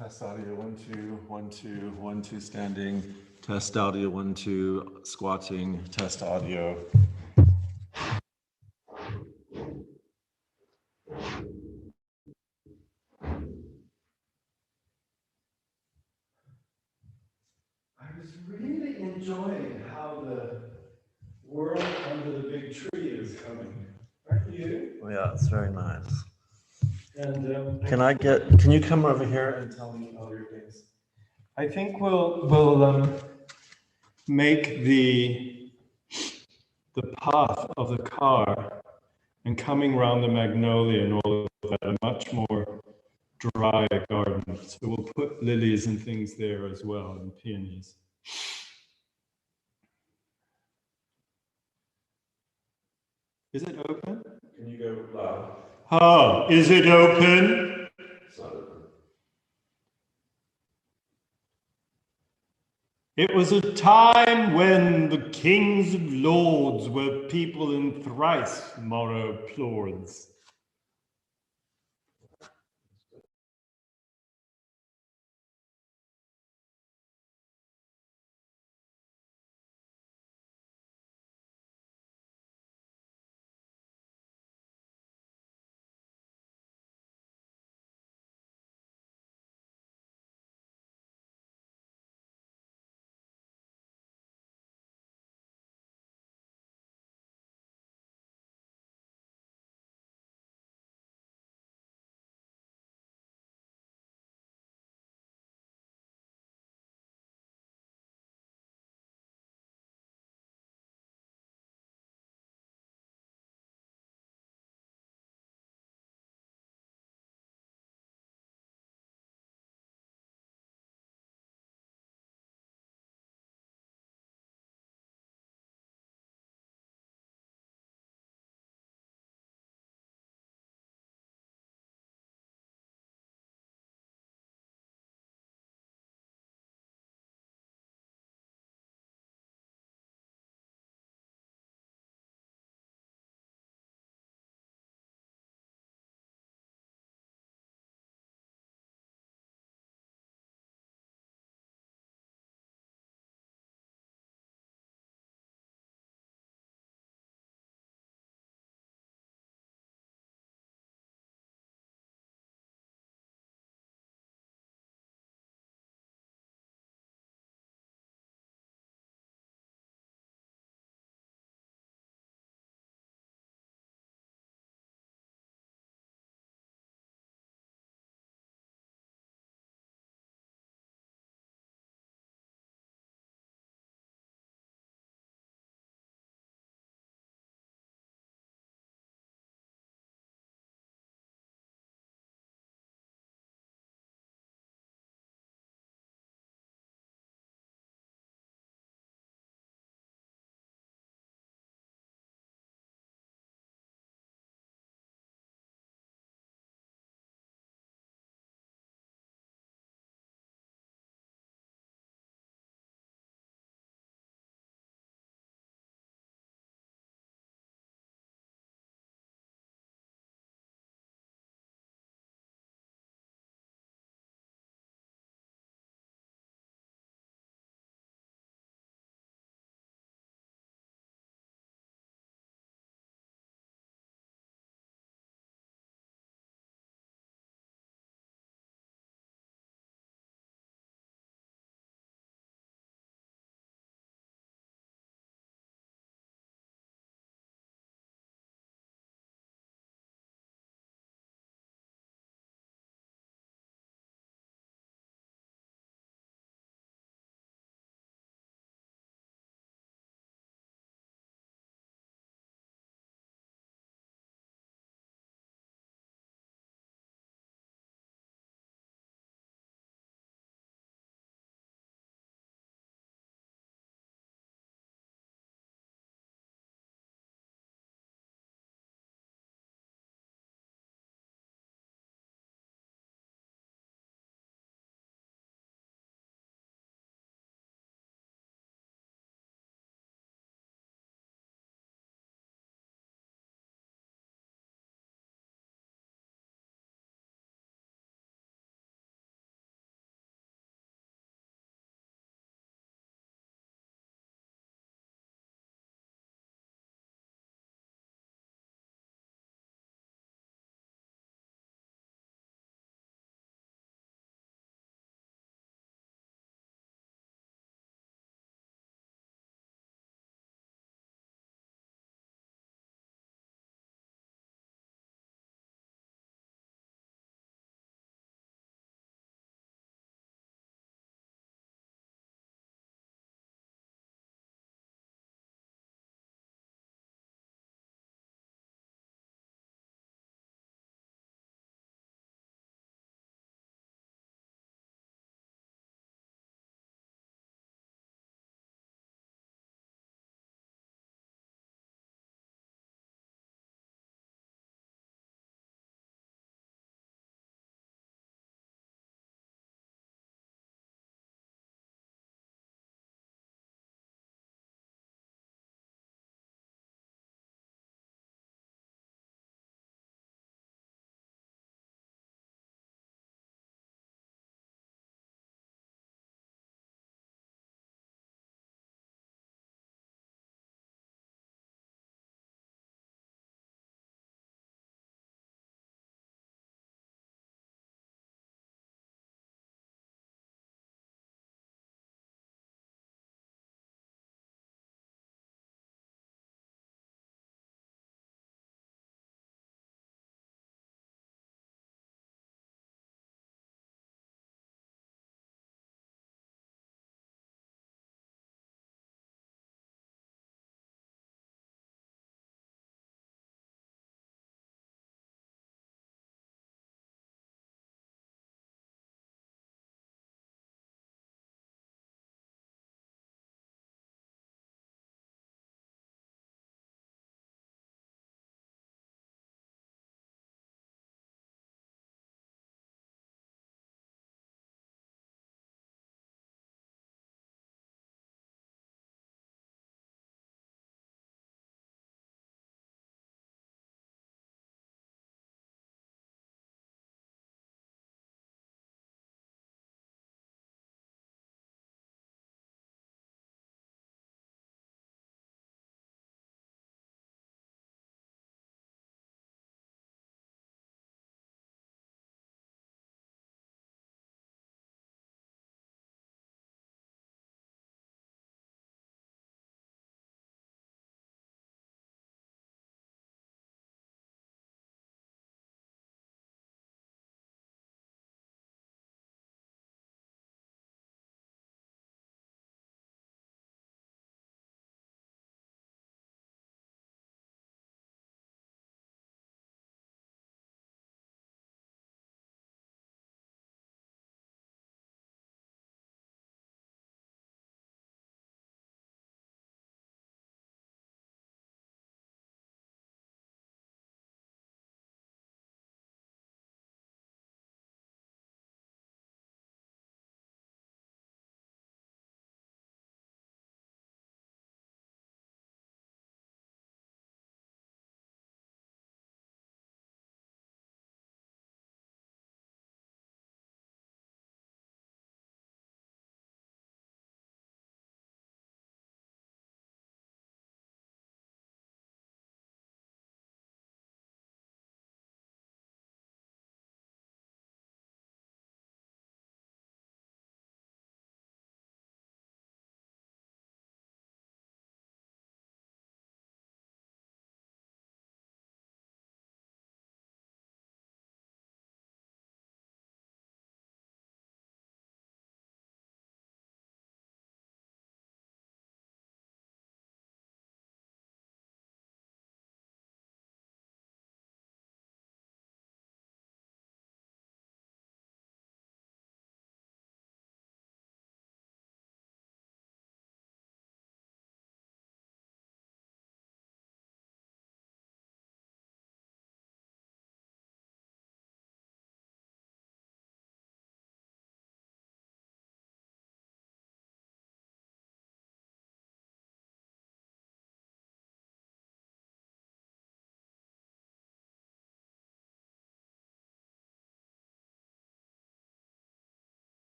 Test audio, 1, 2, 1, 2, 1, 2, standing. Test audio, 1, 2, squatting. Test audio. I was really enjoying how the world under the big tree is coming. Aren't you? Oh, yeah, it's very nice. And Can you come over here and tell me other things? I think we'll make the path of the car and coming around the magnolia and all of that a much more dry garden. So we'll put lilies and things there as well, and peonies. Is it open? Can you go loud? Oh, is it open? It's not open. It was a time when the kings and lords were people in thrice morrow plords.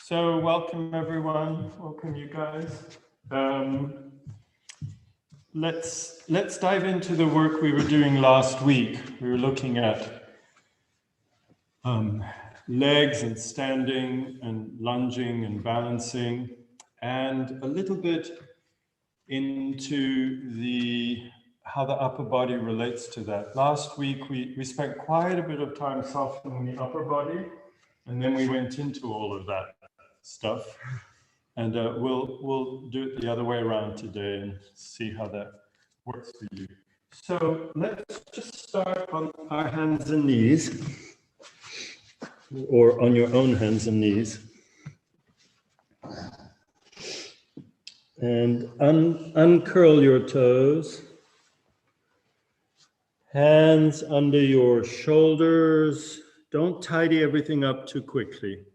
So welcome everyone, welcome you guys. Let's dive into the work we were doing last week. We were looking at legs and standing and lunging and balancing, and a little bit into how the upper body relates to that. Last week we spent quite a bit of time softening the upper body, and then we went into all of that stuff. And we'll do it the other way around today and see how that works for you. So let's just start on our hands and knees, or on your own hands and knees. And uncurl your toes. Hands under your shoulders. Don't tidy everything up too quickly.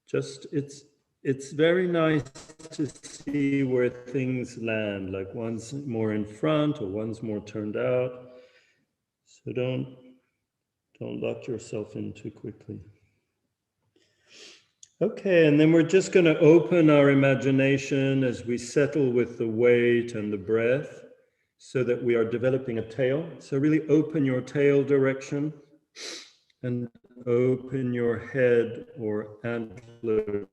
Just, it's very nice to see where things land, like one's more in front or one's more turned out. So don't lock yourself in too quickly. Okay, and then we're just going to open our imagination as we settle with the weight and the breath so that we are developing a tail. So really open your tail direction and open your head or antler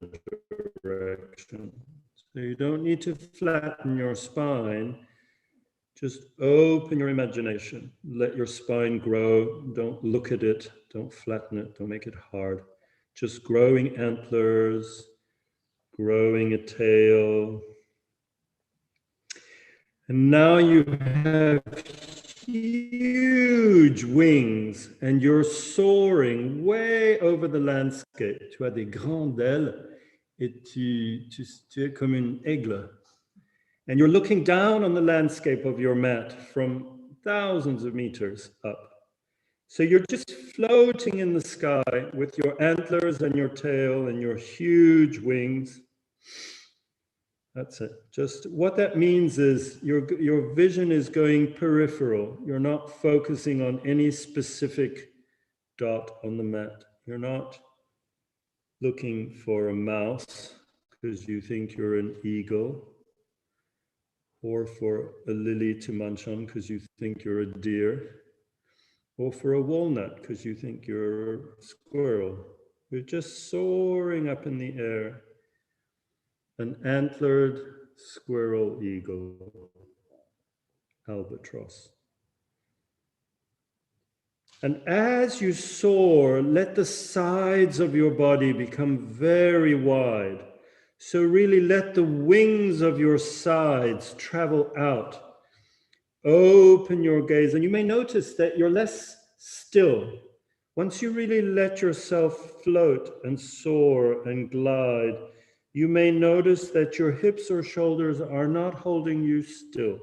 direction. So you don't need to flatten your spine. Just open your imagination. Let your spine grow. Don't look at it. Don't flatten it. Don't make it hard. Just growing antlers, growing a tail. And now you have huge wings and you're soaring way over the landscape. Tu as des grandes ailes et tu es comme une aigle. And you're looking down on the landscape of your mat from thousands of meters up. So you're just floating in the sky with your antlers and your tail and your huge wings. That's it. Just what that means is your vision is going peripheral. You're not focusing on any specific dot on the mat. You're not looking for a mouse because you think you're an eagle, or for a lily to munch on because you think you're a deer, or for a walnut because you think you're a squirrel. You're just soaring up in the air. An antlered squirrel eagle, albatross. And as you soar, let the sides of your body become very wide. So really let the wings of your sides travel out. Open your gaze, and you may notice that you're less still. Once you really let yourself float and soar and glide, you may notice that your hips or shoulders are not holding you still.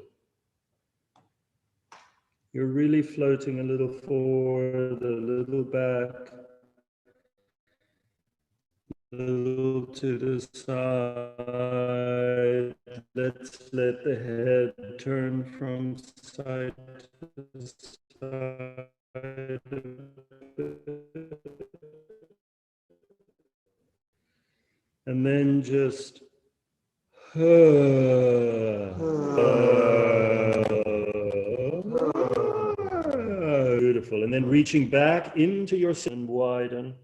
You're really floating a little forward, a little back, a little to the side. Let's let the head turn from side to side. And then just beautiful. And then reaching back into your sit and widen.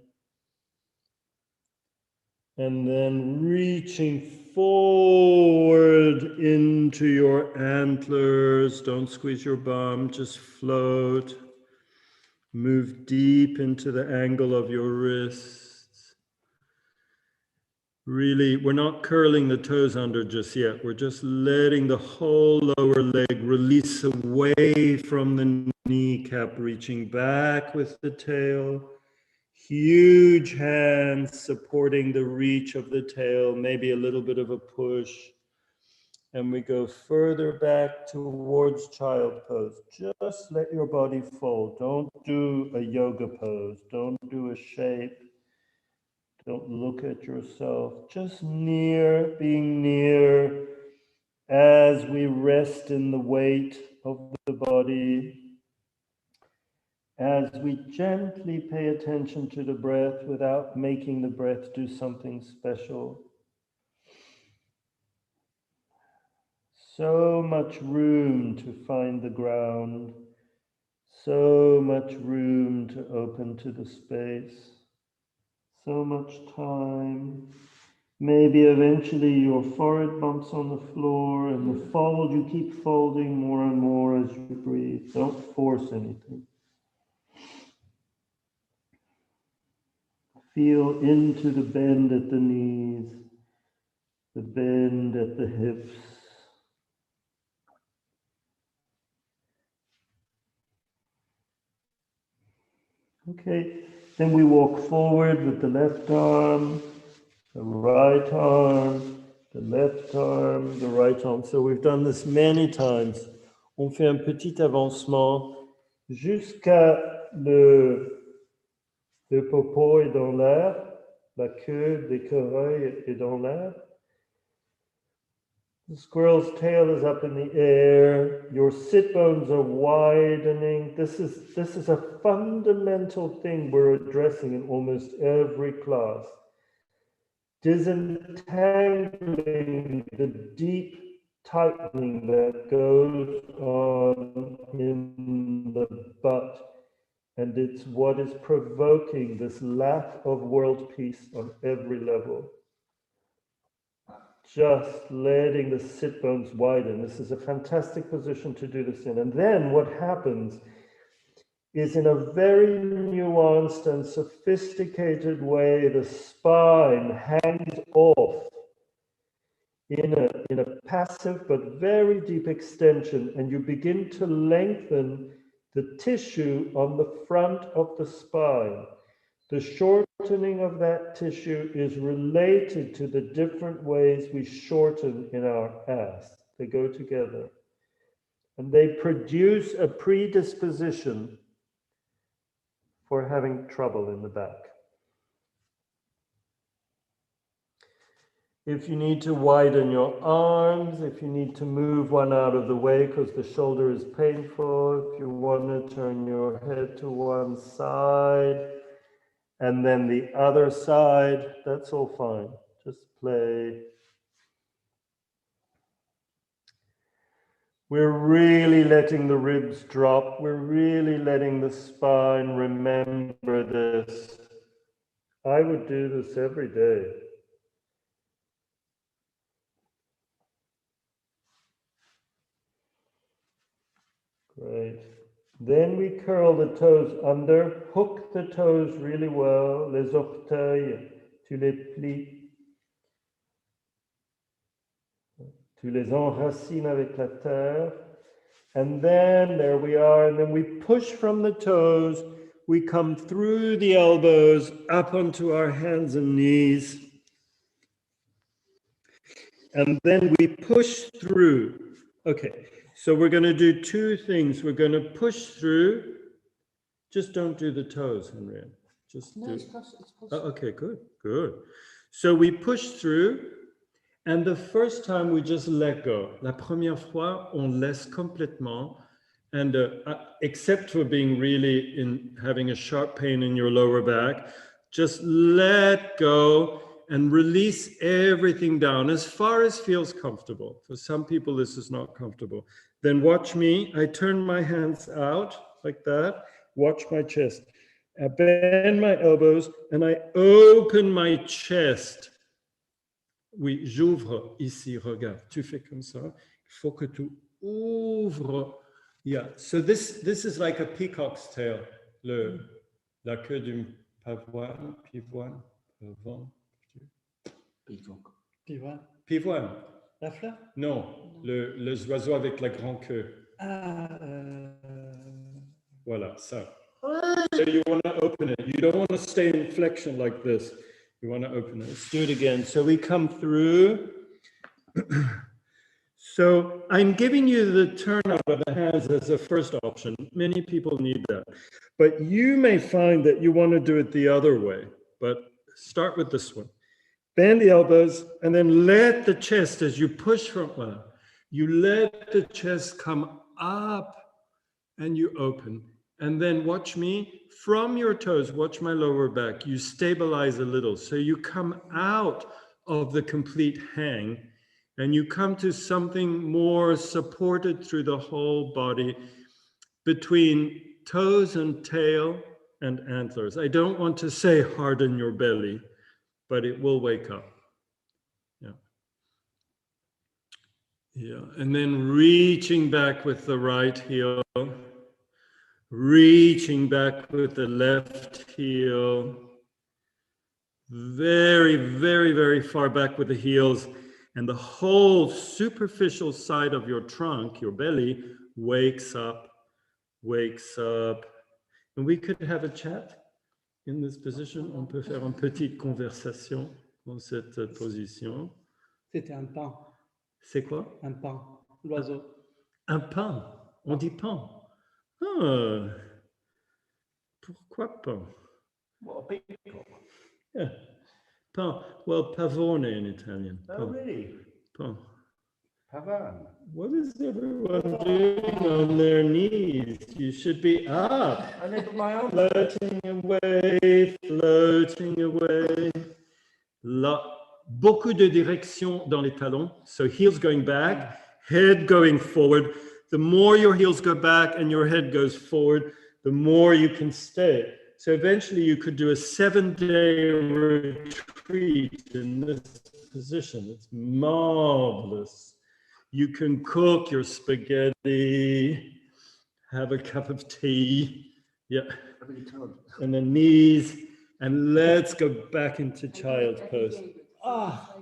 And then reaching forward into your antlers. Don't squeeze your bum, just float. Move deep into the angle of your wrists. Really, we're not curling the toes under just yet. We're just letting the whole lower leg release away from the kneecap, reaching back with the tail. Huge hands supporting the reach of the tail, maybe a little bit of a push. And we go further back towards child pose. Just let your body fold. Don't do a yoga pose. Don't do a shape. Don't look at yourself. Just near, being near as we rest in the weight of the body. as we gently pay attention to the breath without making the breath do something special. So much room to find the ground, so much room to open to the space, so much time. Maybe eventually your forehead bumps on the floor, and the fold, you keep folding more and more as you breathe. Don't force anything. Feel into the bend at the knees, the bend at the hips. Okay, then we walk forward with the left arm, the right arm, the left arm, the right arm. So we've done this many times. On fait un petit avancement jusqu'à le popo est dans l'air, la queue d'écureuil est dans l'air. The squirrel's tail is up in the air. Your sit bones are widening. This is a fundamental thing we're addressing in almost every class. Disentangling the deep tightening that goes on in the butt. And it's what is provoking this lack of world peace on every level. Just letting the sit bones widen. This is a fantastic position to do this in. And then what happens is, in a very nuanced and sophisticated way, the spine hangs off in a passive but very deep extension, and you begin to lengthen the tissue on the front of the spine. The shortening of that tissue is related to the different ways we shorten in our ass. They go together. And they produce a predisposition for having trouble in the back. If you need to widen your arms, if you need to move one out of the way because the shoulder is painful, if you want to turn your head to one side, and then the other side, that's all fine. Just play. We're really letting the ribs drop. We're really letting the spine remember this. I would do this every day. Great. Then we curl the toes under, hook the toes really well, les orteils, tu les plies. Tu les enracines avec la terre. And then there we are, and then we push from the toes, we come through the elbows, up onto our hands and knees. And then we push through. Okay, so we're going to do two things. We're going to push through. Just don't do the toes, Henriette. Just do. It's possible. Oh, okay, good, good. So we push through, and the first time we just let go. La première fois, on laisse complètement, and except for being really having a sharp pain in your lower back, just let go and release everything down as far as feels comfortable. For some people, this is not comfortable. Then watch me. I turn my hands out like that. Watch my chest. I bend my elbows and I open my chest. Oui, j'ouvre ici, regarde. Tu fais comme ça. Il faut que tu ouvres. Yeah, so this is like a peacock's tail. La queue d'une pavoine, pivoine, pavoine. Pivoine. Pivoine. La fleur? Non, les oiseaux avec la grande queue. Voilà, ça. So you want to open it. You don't want to stay in flexion like this. You want to open it. Let's do it again. So we come through. So I'm giving you the turnout of the hands as a first option. Many people need that. But you may find that you want to do it the other way. But start with this one. Bend the elbows and then let the chest, as you push from, you let the chest come up and you open. And then watch me from your toes, watch my lower back. You stabilize a little. So you come out of the complete hang and you come to something more supported through the whole body between toes and tail and antlers. I don't want to say harden your belly, but it will wake up. Yeah. Yeah. And then reaching back with the right heel. Reaching back with the left heel. Very, very, very far back with the heels. And the whole superficial side of your trunk, your belly, wakes up, wakes up. And we could have a chat in this position. On peut faire une petite conversation dans cette position. C'était un pain. C'est quoi? Un pain. L'oiseau. Un pain. On dit pain. Ah. Pourquoi pain? What a peacock. Yeah. Pain. Well, pavone in Italian. Oh, really? Pain. Pavan. What is everyone doing on their knees? You should be up. I know, but my arm. Floating away, floating away. Beaucoup de direction dans les talons. So heels going back, head going forward. The more your heels go back and your head goes forward, the more you can stay. So eventually you could do a 7-day retreat in this position. It's marvelous. You can cook your spaghetti, have a cup of tea. Yeah. And the knees. And let's go back into child's pose. Ah.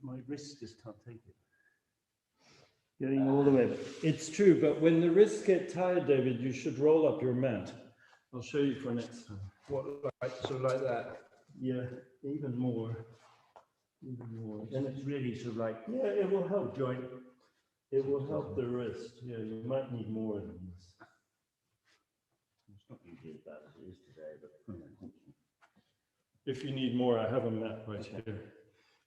My wrist just can't take it. Getting all the way. It's true, but when the wrists get tired, David, you should roll up your mat. I'll show you for next time. What, like, sort of like that? Yeah, even more. Even more. And it's really sort of like, Yeah, it will help joint. It will help the wrist. Yeah, you might need more than this. it's not usually as bad as it is today, but If you need more, I have a mat right here.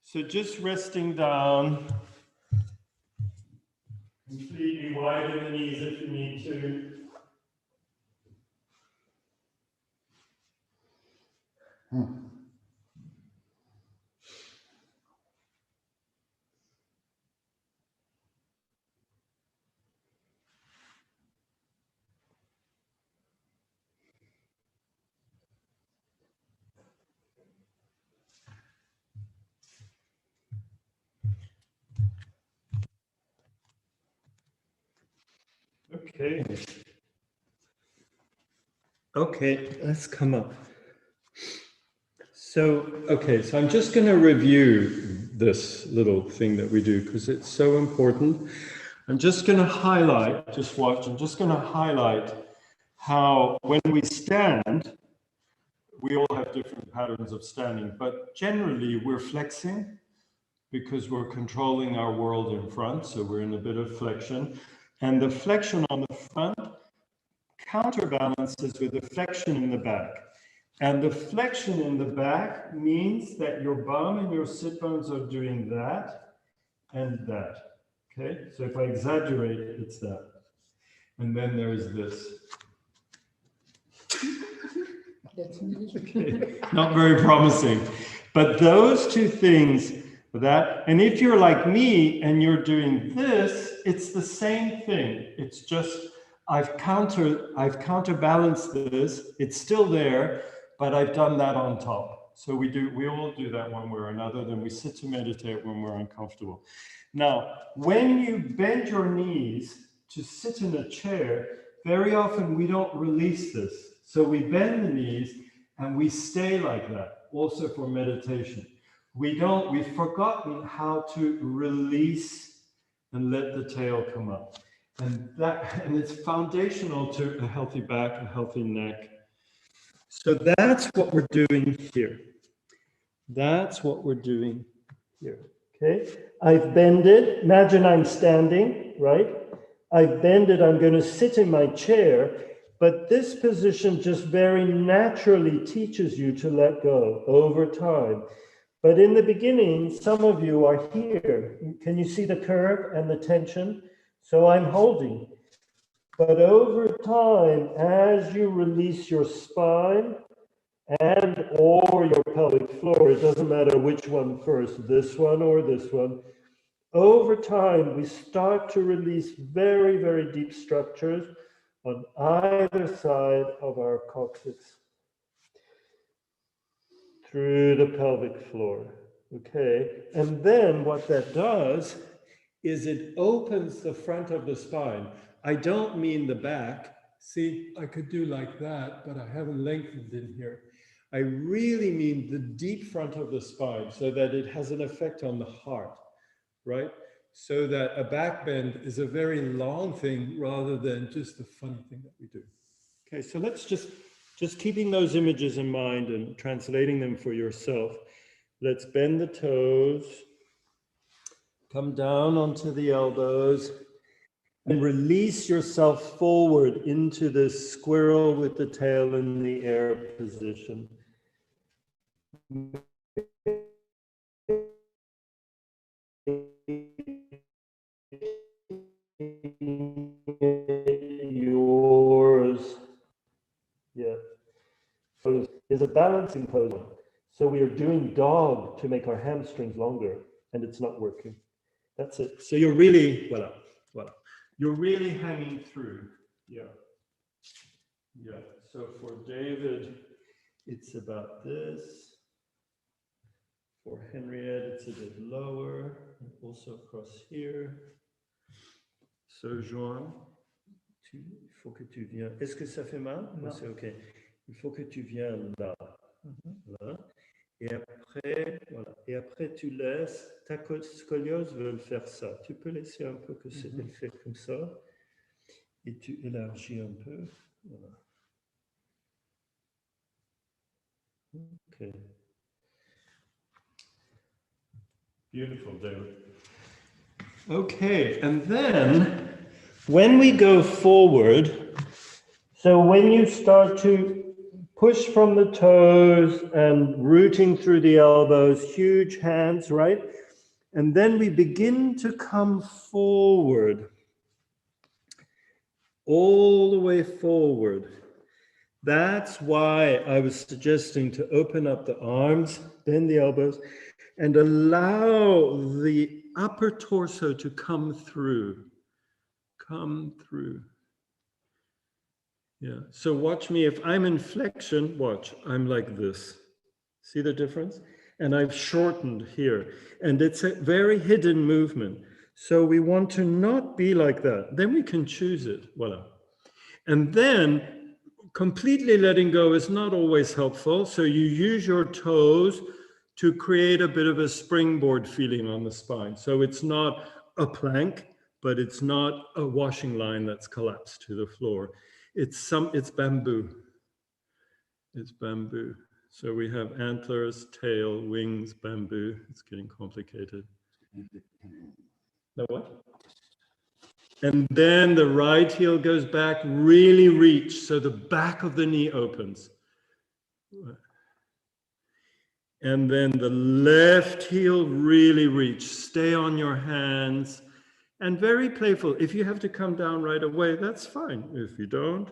So just resting down. Completely widen the knees if you need to. Okay. Okay, let's come up. So I'm just going to review this little thing that we do because it's so important. I'm just going to highlight, just watch, I'm just going to highlight how when we stand, we all have different patterns of standing, but generally we're flexing because we're controlling our world in front. So we're in a bit of flexion. And the flexion on the front counterbalances with the flexion in the back. And the flexion in the back means that your bum and your sit bones are doing that and that. Okay, so if I exaggerate, it's that. And then there's this. Okay. Not very promising. But those two things, that, and if you're like me and you're doing this, it's the same thing. It's just I've counterbalanced this. It's still there, but I've done that on top. So we all do that one way or another. Then we sit to meditate when we're uncomfortable. Now, when you bend your knees to sit in a chair, very often we don't release this. So we bend the knees and we stay like that, also for meditation. We've forgotten how to release and let the tail come up. And it's foundational to a healthy back, a healthy neck. So that's what we're doing here. That's what we're doing here. Okay, I've bended. Imagine I'm standing, right? I've bended. I'm going to sit in my chair, but this position just very naturally teaches you to let go over time. But in the beginning, some of you are here. Can you see the curve and the tension? So I'm holding. But over time, as you release your spine and or your pelvic floor, it doesn't matter which one first, this one or this one, over time, we start to release very, very deep structures on either side of our coccyx through the pelvic floor. Okay, and then what that does is it opens the front of the spine. I don't mean the back. See, I could do like that, but I haven't lengthened in here. I really mean the deep front of the spine so that it has an effect on the heart, right? So that a back bend is a very long thing rather than just the funny thing that we do. Okay, so let's just keeping those images in mind and translating them for yourself. Let's bend the toes, come down onto the elbows, and release yourself forward into this squirrel with the tail in the air position. Yours. Yeah. Pose is a balancing pose. So we are doing dog to make our hamstrings longer, and it's not working. That's it. So you're really, voila. You're really hanging through. Yeah. Yeah. So for David, it's about this. For Henriette, it's a bit lower, and also across here. So Joan, il faut que tu viennes. Est-ce que ça fait mal? Non. C'est OK. Il faut que tu viennes là. Là. Et après, voilà. Et après, tu laisses, ta scoliose veut faire ça. Tu peux laisser un peu que elle fait comme ça. Et tu élargis un peu. Voilà. OK. Beautiful, David. Okay, and then when we go forward, so when you start to push from the toes and rooting through the elbows, huge hands, right? And then we begin to come forward, all the way forward. That's why I was suggesting to open up the arms, bend the elbows, and allow the upper torso to come through. Come through. Yeah, so watch me. If I'm in flexion, watch, I'm like this. See the difference? And I've shortened here. And it's a very hidden movement. So we want to not be like that. Then we can choose it. Voila. And then completely letting go is not always helpful. So you use your toes to create a bit of a springboard feeling on the spine. So it's not a plank, but it's not a washing line that's collapsed to the floor. It's bamboo. It's bamboo. So we have antlers, tail, wings, bamboo. It's getting complicated. The what? And then the right heel goes back, really reach. So the back of the knee opens. And then the left heel really reach. Stay on your hands. And very playful. If you have to come down right away, that's fine. If you don't,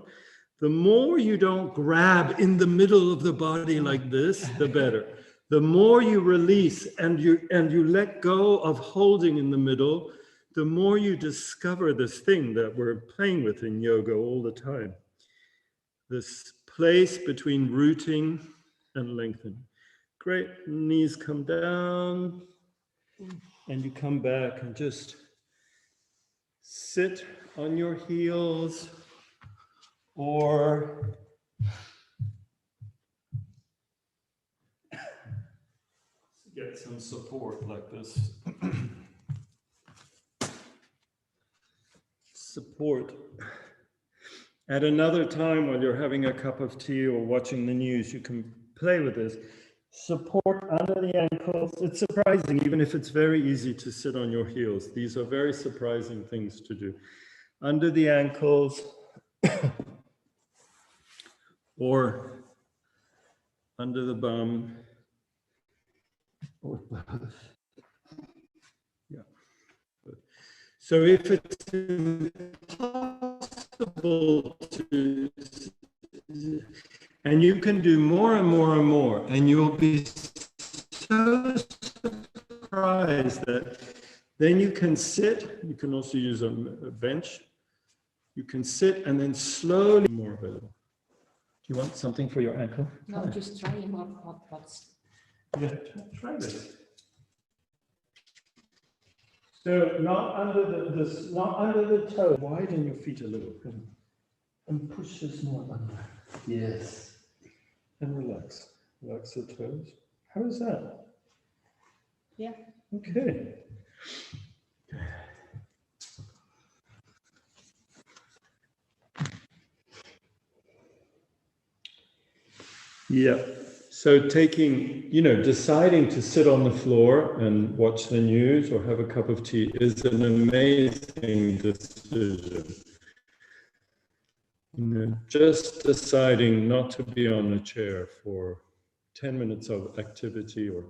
the more you don't grab in the middle of the body like this, the better. The more you release and you let go of holding in the middle, the more you discover this thing that we're playing with in yoga all the time. This place between rooting and lengthening. Great, knees come down and you come back and just sit on your heels or get some support like this. Support. At another time while you're having a cup of tea or watching the news, you can play with this. Support under the ankles. It's surprising, even if it's very easy to sit on your heels. These are very surprising things to do. Under the ankles or under the bum. Yeah. So if it's in the possible to, and you can do more and more and more, and you'll be so surprised that then you can sit, you can also use a bench, you can sit and then slowly more available. Do you want something for your ankle? No, just trying what's. Yeah, try this. So not under not under the toe. Widen your feet a little and push this more under. Yes. And relax. Relax the toes. How is that? Yeah. Okay. Yeah. So taking, deciding to sit on the floor and watch the news or have a cup of tea is an amazing decision. Just deciding not to be on a chair for 10 minutes of activity or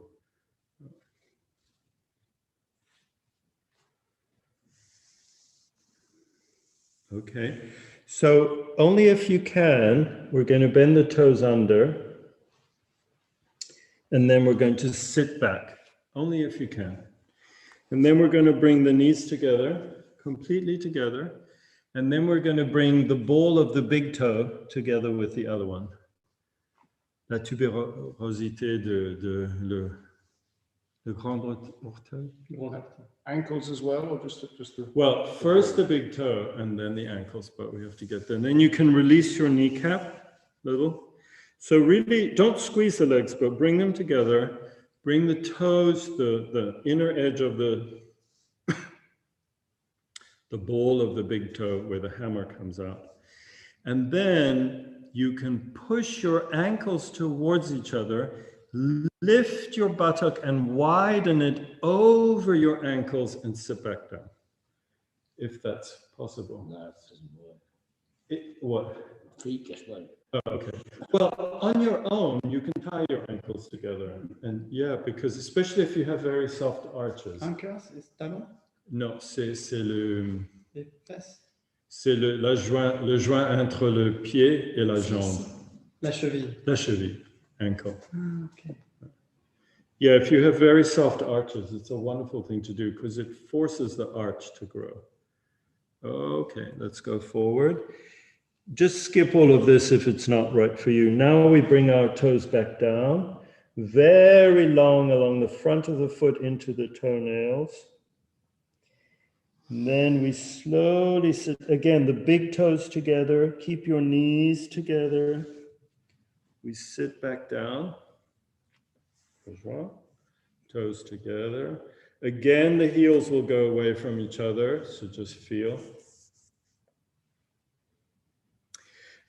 okay. So only if you can, we're going to bend the toes under. And then we're going to sit back, only if you can. And then we're going to bring the knees together, completely together. And then we're going to bring the ball of the big toe together with the other one. La tubérosité le grand orteil. Ankles as well, or just the... Well, first the big toe and then the ankles, but we have to get there. And then you can release your kneecap a little. So really, don't squeeze the legs, but bring them together. Bring the toes, the inner edge of the ball of the big toe where the hammer comes out. And then you can push your ankles towards each other, lift your buttock and widen it over your ankles and sit back down, if that's possible. No, it doesn't work. What? Feet just won't. Oh, okay. Well, on your own, you can tie your ankles together. And yeah, because especially if you have very soft arches. Ankles, c'est talon? Non, c'est le... Les fesses? C'est le joint entre le pied et la jambe. La cheville. La cheville, ankle. Ah, okay. Yeah, if you have very soft arches, it's a wonderful thing to do because it forces the arch to grow. Okay, let's go forward. Just skip all of this if it's not right for you. Now we bring our toes back down, very long along the front of the foot into the toenails. And then we slowly sit, again, the big toes together, keep your knees together. We sit back down. Toes together. Again, the heels will go away from each other, so just feel.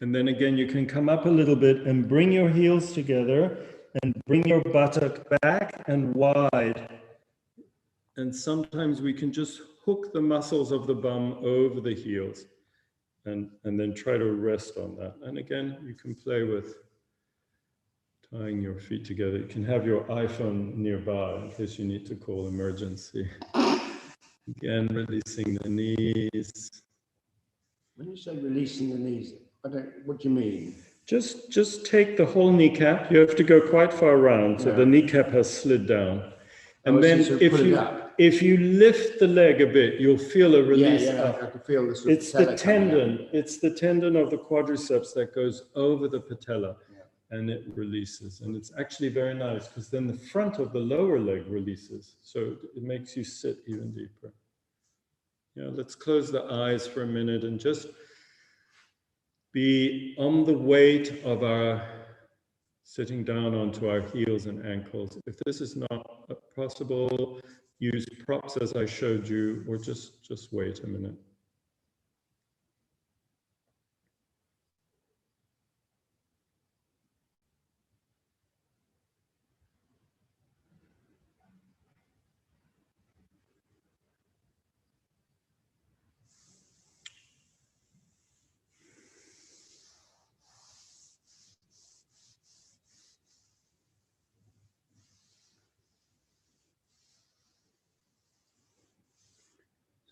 And then again, you can come up a little bit and bring your heels together and bring your buttock back and wide. And sometimes we can just hook the muscles of the bum over the heels and then try to rest on that. And again, you can play with tying your feet together. You can have your iPhone nearby in case you need to call emergency. Again, releasing the knees. When you say releasing the knees, what do you mean? Just take the whole kneecap. You have to go quite far around, so the kneecap has slid down. And then if you lift the leg a bit, you'll feel a release up. I can feel the It's the tendon. It's the tendon of the quadriceps that goes over the patella, and it releases. And it's actually very nice because then the front of the lower leg releases, so it makes you sit even deeper. Yeah, let's close the eyes for a minute and just be on the weight of our sitting down onto our heels and ankles. If this is not possible, use props as I showed you, or just wait a minute.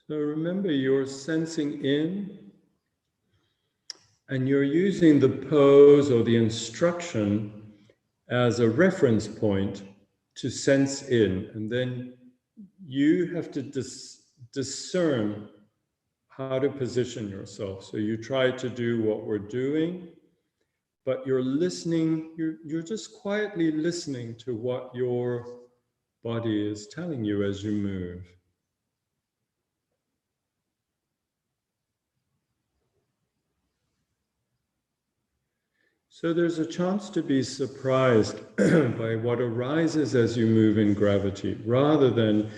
So remember, you're sensing in And you're using the pose or the instruction as a reference point to sense in. And then you have to discern how to position yourself. So you try to do what we're doing, but you're listening, you're just quietly listening to what your body is telling you as you move. So there's a chance to be surprised by what arises as you move in gravity, rather than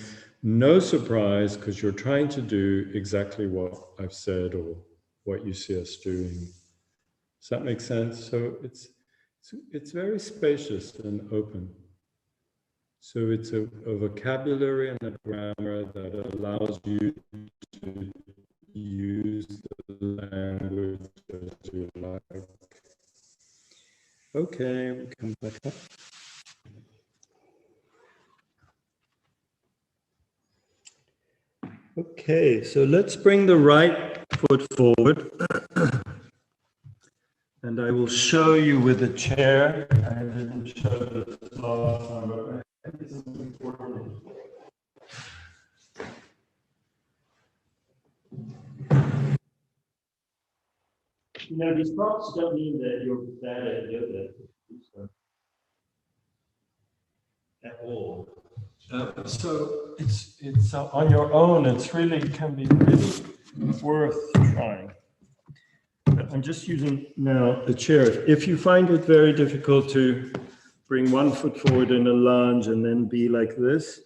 no surprise because you're trying to do exactly what I've said or what you see us doing. Does that make sense? So it's very spacious and open. So it's a vocabulary and a grammar that allows you to use the language as you like. Okay, we come back up. Okay, so let's bring the right foot forward. And I will show you with a chair. I didn't show this last time, but I think it's important. You know, these props don't mean that you're bad at yoga at all. So it's on your own. It's really can be really worth trying. But I'm just using now the chair. If you find it very difficult to bring one foot forward in a lunge and then be like this,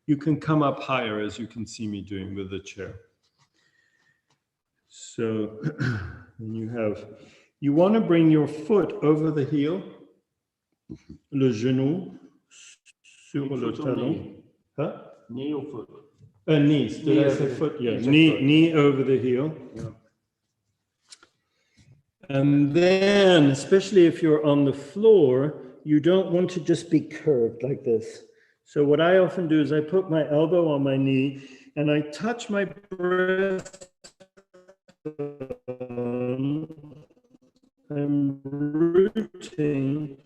you can come up higher, as you can see me doing with the chair. So then you want to bring your foot over the heel, le genou sur le talon. Huh? Knee or foot? Knees. Did I say foot? Yeah, knee over the heel. Yeah. And then, especially if you're on the floor, you don't want to just be curved like this. So what I often do is I put my elbow on my knee and I touch my breast. I'm rooting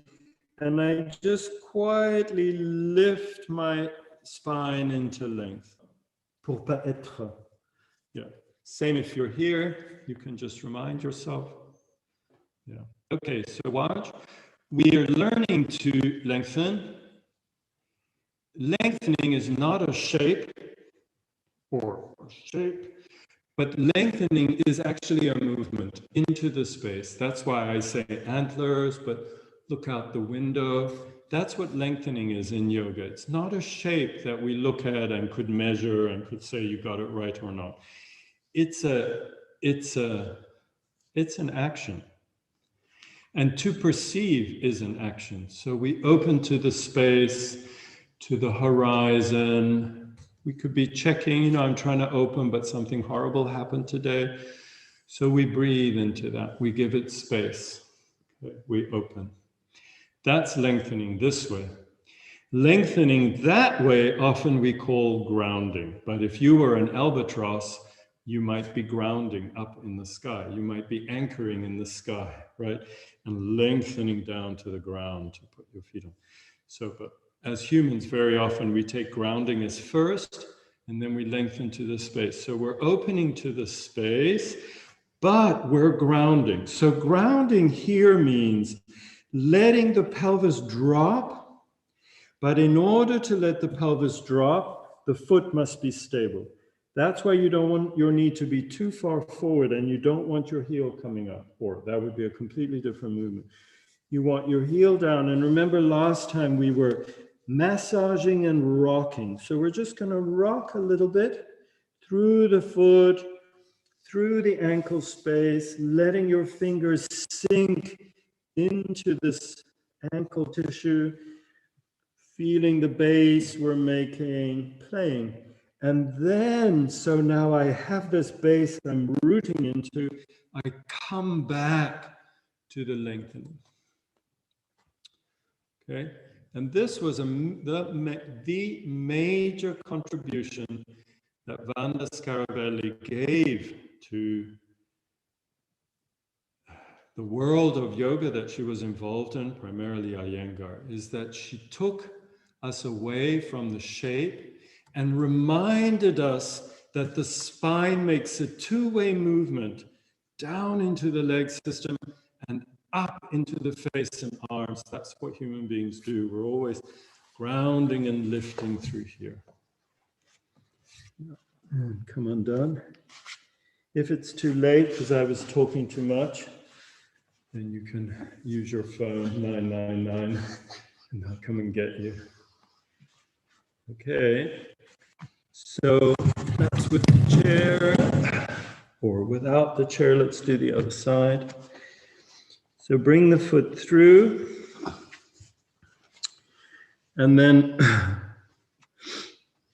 and I just quietly lift my spine into length. Pour pas être. Yeah. Same if you're here, you can just remind yourself. Yeah. Okay, so watch. We are learning to lengthen. Lengthening is not a shape or a shape, but lengthening is actually a movement into the space. That's why I say antlers, but look out the window. That's what lengthening is in yoga. It's not a shape that we look at and could measure and could say you got it right or not. It's an action. And to perceive is an action. So we open to the space, to the horizon. We could be checking, I'm trying to open, but something horrible happened today. So we breathe into that. We give it space. Okay, we open. That's lengthening this way. Lengthening that way, often we call grounding. But if you were an albatross, you might be grounding up in the sky. You might be anchoring in the sky, right? And lengthening down to the ground to put your feet on. So, but as humans, very often we take grounding as first, and then we lengthen to the space. So we're opening to the space, but we're grounding. So grounding here means letting the pelvis drop, but in order to let the pelvis drop, the foot must be stable. That's why you don't want your knee to be too far forward and you don't want your heel coming up, or that would be a completely different movement. You want your heel down. And remember last time we were massaging and rocking. So we're just going to rock a little bit through the foot, through the ankle space, letting your fingers sink into this ankle tissue, feeling the base we're making, playing. And then, so now I have this base I'm rooting into, I come back to the lengthening. Okay, and this was the major contribution that Vanda Scarabelli gave to the world of yoga that she was involved in, primarily Iyengar, is that she took us away from the shape and reminded us that the spine makes a two-way movement down into the leg system and up into the face and arms. That's what human beings do. We're always grounding and lifting through here. And come undone. If it's too late because I was talking too much, then you can use your phone, 999, and I'll come and get you. Okay, so that's with the chair, or without the chair. Let's do the other side. So bring the foot through, and then,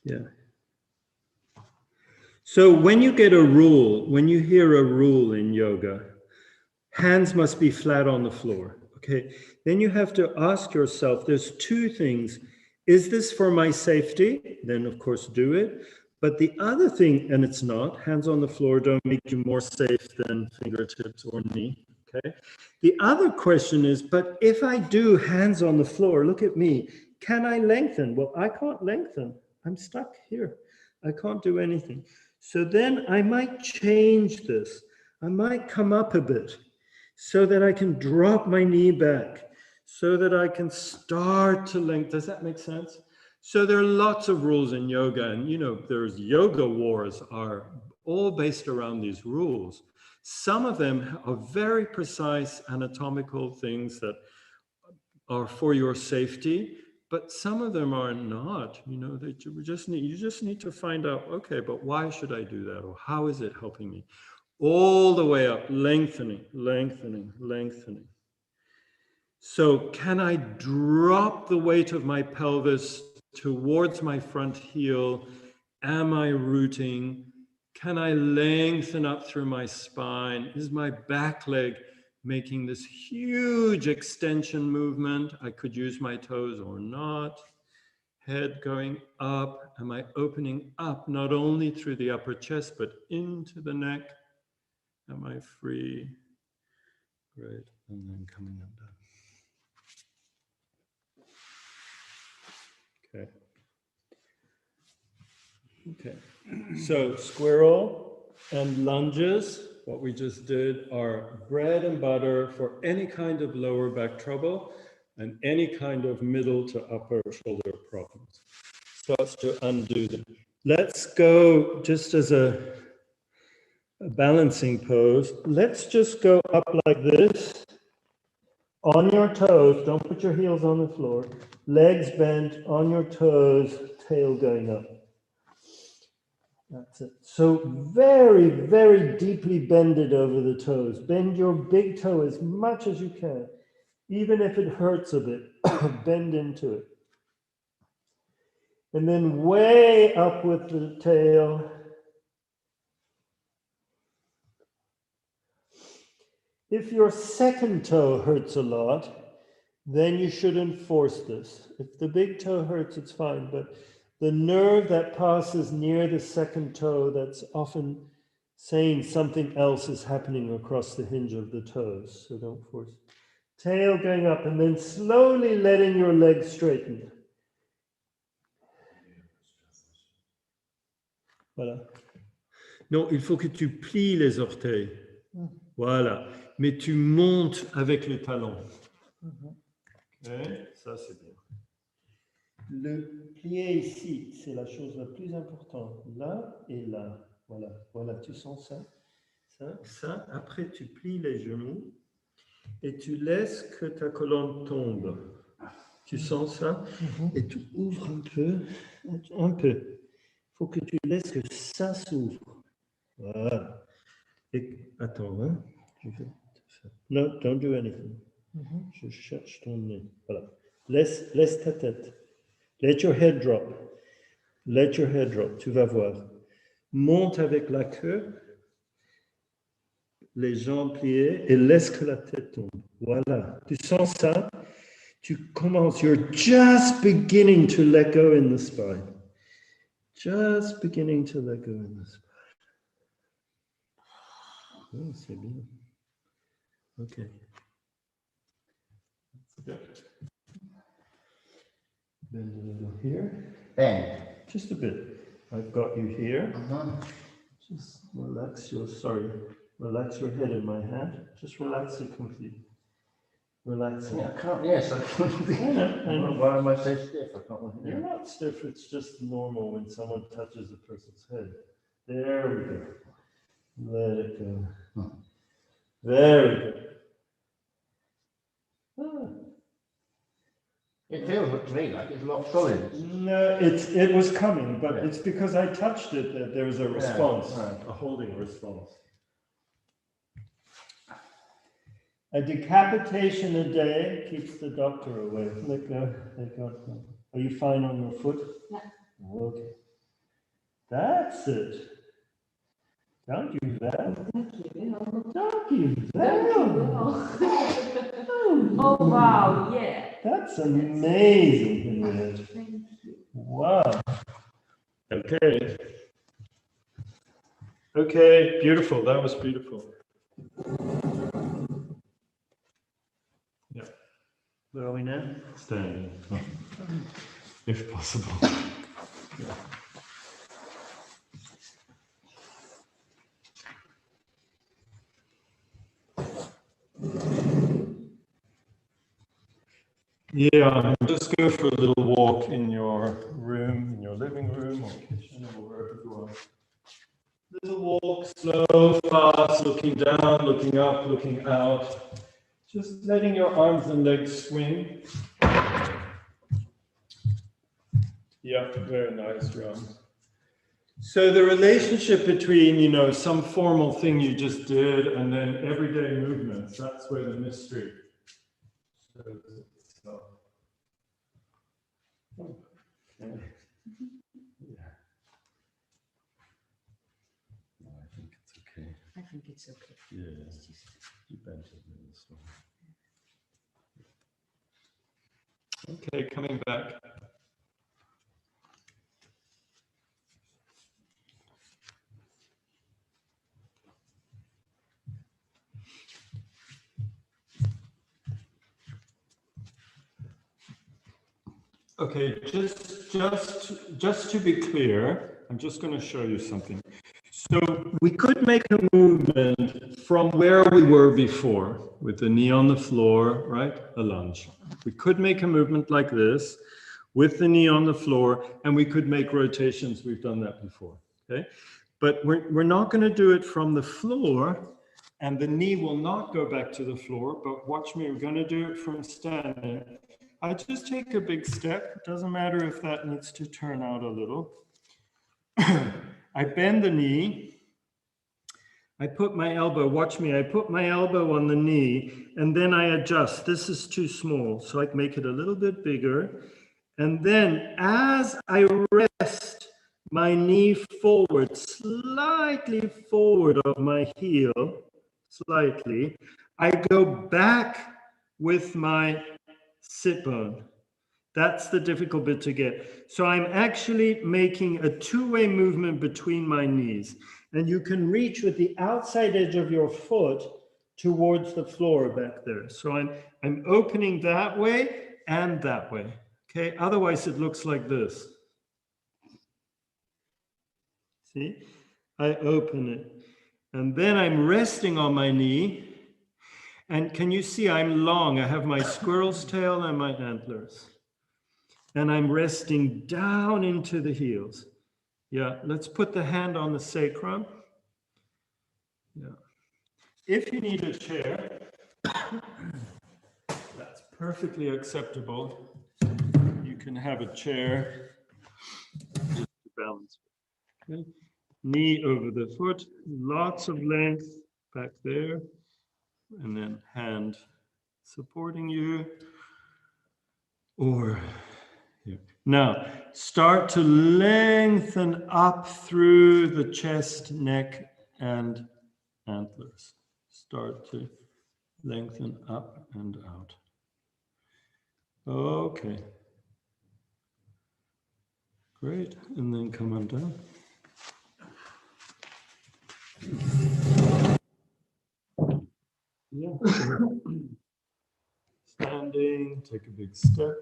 yeah. So when you get a rule, when you hear a rule in yoga, hands must be flat on the floor, okay? Then you have to ask yourself, there's two things. Is this for my safety? Then of course do it. But the other thing, and it's not, hands on the floor don't make you more safe than fingertips or knee, okay? The other question is, but if I do hands on the floor, look at me, can I lengthen? Well, I can't lengthen. I'm stuck here. I can't do anything. So then I might change this. I might come up a bit so that I can drop my knee back, so that I can start to lengthen. Does that make sense? So there are lots of rules in yoga, and you know, there's yoga wars are all based around these rules. Some of them are very precise anatomical things that are for your safety, but some of them are not. You know, that you just need to find out, okay, but why should I do that? Or how is it helping me? All the way up, lengthening, lengthening, lengthening. So can I drop the weight of my pelvis towards my front heel? Am I rooting? Can I lengthen up through my spine? Is my back leg making this huge extension movement? I could use my toes or not. Head going up. Am I opening up not only through the upper chest, but into the neck? Am I free? Great. And then coming undone. Okay. Okay. So squirrel and lunges, what we just did, are bread and butter for any kind of lower back trouble and any kind of middle to upper shoulder problems. Starts to undo them. Let's go just as a balancing pose. Let's just go up like this on your toes. Don't put your heels on the floor. Legs bent on your toes, tail going up. That's it. So very, very deeply bend it over the toes. Bend your big toe as much as you can. Even if it hurts a bit, bend into it. And then way up with the tail. If your second toe hurts a lot, then you shouldn't force this. If the big toe hurts, it's fine, but the nerve that passes near the second toe, that's often saying something else is happening across the hinge of the toes, so don't force. Tail going up, and then slowly letting your legs straighten. Voilà. Non, il faut que tu plies les orteils. Voilà. Mais tu montes avec le talon. Okay. Ça, c'est bien. Le plié ici, c'est la chose la plus importante. Là et là. Voilà. Voilà, tu sens ça? Ça. Après, tu plies les genoux et tu laisses que ta colonne tombe. Tu sens ça? Et tu ouvres un peu. Un peu. Il faut que tu laisses que ça s'ouvre. Voilà. Et, attends, hein? No, don't do anything. Je cherche ton nez. Voilà. Laisse ta tête. Let your head drop. Let your head drop. Tu vas voir. Monte avec la queue, les jambes pliées et laisse que la tête tombe. Voilà. Tu sens ça? Tu commences. You're just beginning to let go in the spine. Just beginning to let go in the spine. Oh, c'est bien. Okay. That's good. Bend a little here. Bend. Just a bit. I've got you here. Uh-huh. Just relax your, relax your head in my hand. Just relax it completely. Relax it. Yeah, I can't, yes, I can't. I know. Why am I so stiff? I can't. You're not stiff, it's just normal when someone touches a person's head. There we go. Let it go. Very good. Ah. It feels to me like it's a lot solid. No, it was coming, but Yeah. it's because I touched it that there was a response, right. a holding response. A decapitation a day keeps the doctor away. Let go, let go. Are you fine on your foot? Yeah. Okay. That's it. Don't you that? Thank you. Don't you Thank that? you. Oh, wow, yeah. That's amazing, Henriette. Thank you. Wow. Okay. Okay, beautiful. That was beautiful. Yeah. Where are we now? Standing. If possible. Yeah. Yeah, just go for a little walk in your room, in your living room or kitchen or wherever you are. Little walk, slow, fast, looking down, looking up, looking out. Just letting your arms and legs swing. Yeah, very nice, Ram. So the relationship between, some formal thing you just did and then everyday movements, that's where the mystery shows itself. Okay. Yeah. No, I think it's okay. I think it's okay. Yeah, It's just... you bent it a little slow. Okay, coming back. Okay, just to be clear, I'm just going to show you something. So we could make a movement from where we were before, with the knee on the floor, right? A lunge. We could make a movement like this, with the knee on the floor, and we could make rotations. We've done that before, okay? But we're not going to do it from the floor, and the knee will not go back to the floor, but watch me, we're going to do it from standing. I just take a big step. It doesn't matter if that needs to turn out a little. I bend the knee. I put my elbow, watch me, I put my elbow on the knee and then I adjust. This is too small, so I make it a little bit bigger. And then as I rest my knee forward, slightly forward of my heel, slightly, I go back with my sit bone. That's the difficult bit to get. So I'm actually making a two-way movement between my knees. And you can reach with the outside edge of your foot towards the floor back there. So I'm opening that way and that way. Okay, otherwise it looks like this. See? I open it. And then I'm resting on my knee. And can you see I'm long? I have my squirrel's tail and my antlers. And I'm resting down into the heels. Yeah, let's put the hand on the sacrum. Yeah. If you need a chair, that's perfectly acceptable. You can have a chair just to balance. Okay. Knee over the foot, lots of length back there, and then hand supporting you, or here. Now, start to lengthen up through the chest, neck, and antlers. Start to lengthen up and out. Okay. Great. And then come on down. Yeah. Standing, take a big step.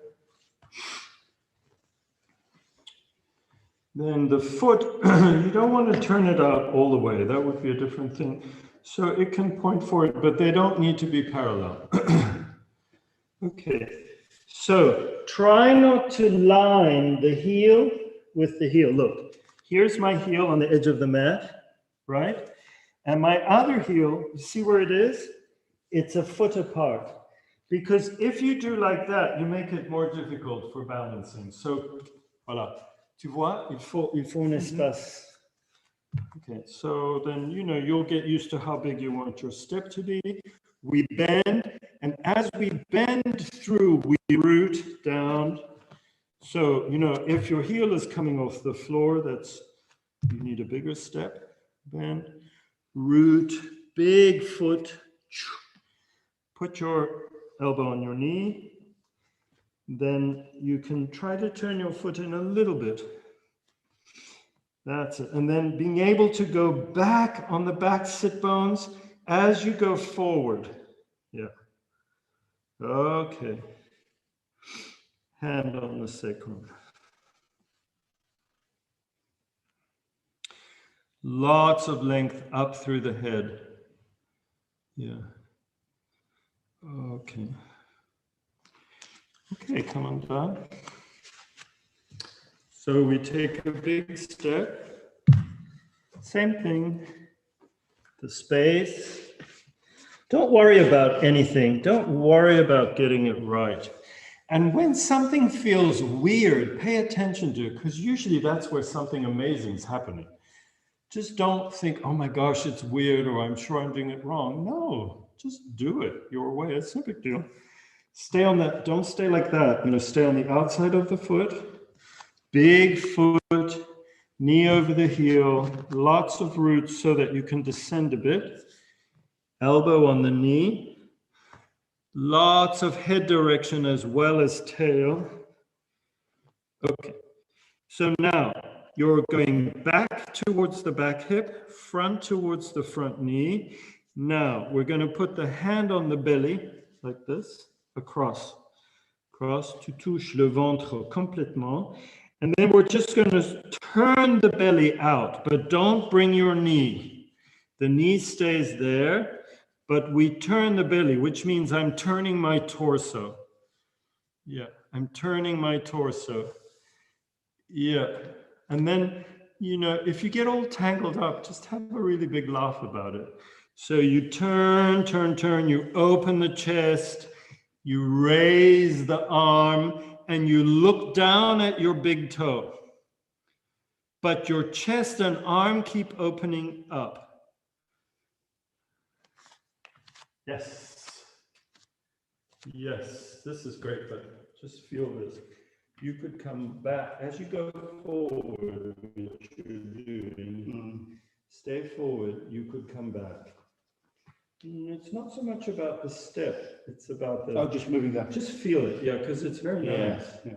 Then the foot, you don't want to turn it out all the way. That would be a different thing. So it can point forward, but they don't need to be parallel. Okay. So try not to line the heel with the heel. Look, here's my heel on the edge of the mat, right? And my other heel, you see where it is? It's a foot apart. Because if you do like that, you make it more difficult for balancing. So, voilà. Tu vois, il faut un espace. Okay, so then, you know, you'll get used to how big you want your step to be. We bend, and as we bend through, we root down. So, you know, if your heel is coming off the floor, that's, you need a bigger step. Bend, root, big foot. Put your elbow on your knee. Then you can try to turn your foot in a little bit. That's it. And then being able to go back on the back sit bones as you go forward. Yeah. Okay. Hand on the sacrum. Lots of length up through the head. Yeah. Okay. Okay, come on down. So we take a big step. Same thing. The space. Don't worry about anything. Don't worry about getting it right. And when something feels weird, pay attention to it, because usually that's where something amazing is happening. Just don't think, oh my gosh, it's weird, or I'm sure I'm doing it wrong. No, just do it your way. It's no big deal. Stay on that. Don't stay like that. You know, stay on the outside of the foot. Big foot, knee over the heel, lots of roots so that you can descend a bit. Elbow on the knee. Lots of head direction as well as tail. Okay. So now you're going back towards the back hip, front towards the front knee. Now we're going to put the hand on the belly like this, across. Cross, tu touches le ventre complètement. And then we're just going to turn the belly out, but don't bring your knee. The knee stays there, but we turn the belly, which means I'm turning my torso. Yeah, I'm turning my torso. Yeah. And then, you know, if you get all tangled up, just have a really big laugh about it. So you turn, you open the chest, you raise the arm, and you look down at your big toe. But your chest and arm keep opening up. Yes. Yes, this is great, but just feel this. You could come back as you go forward, which you're doing. Stay forward, you could come back. It's not so much about the step, it's about the... Oh, just moving that. Just feel it, yeah, because it's very nice. Yeah.